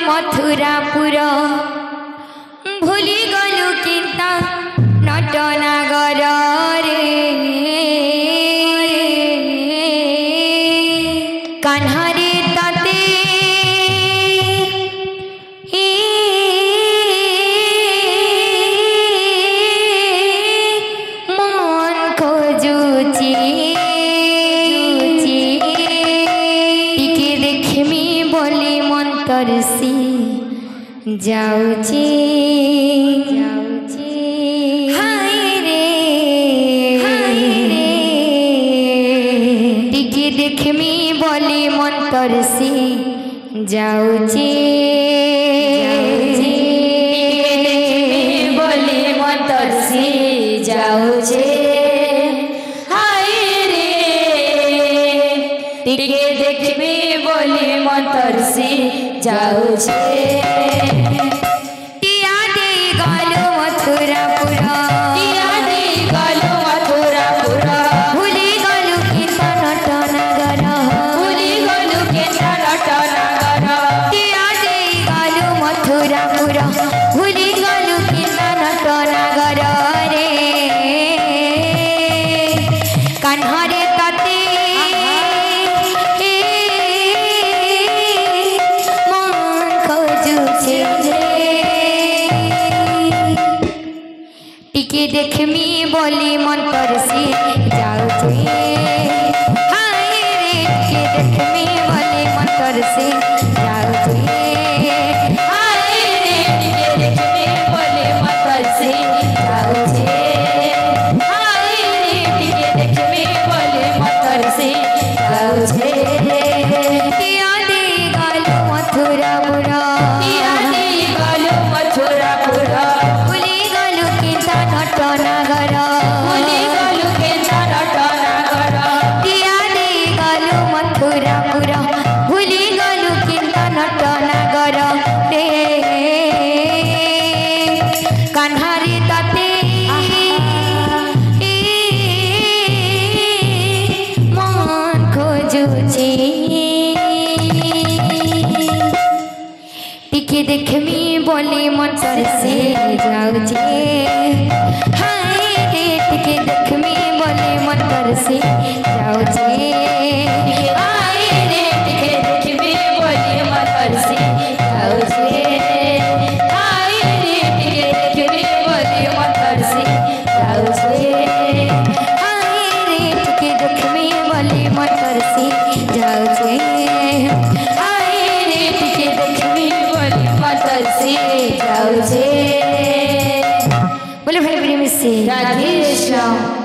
मथुरापुर भूली गलु किंता नटनागर रे कान्हारे ताते मन खोजुची टिके देखमी बोली मन तरसी जाऊची हाय रे टिके देखमी बोली मन तरसी जाऊची बोली मन तरसी जाऊचे हाय रे टिके देखमी बोली मन तरसी जाऊचे भूली गलु किंता नटनागर रे कान्हारे ताते मन खोजुछे टिके देखमी बोली मन तरसी जाऊचे हाय रे टिके देखमी बोली मन तरसी जाऊचे कान्हारे ताते मन खोजुछे टिके देखमी बोली मन तरसी जाऊचे हाय रे टिके देखमी बोली मन तरसी जाऊचे हाय रे टिके देखमी बोली मन तरसी जाऊचे बोले भाई प्रेम से राधे श्याम।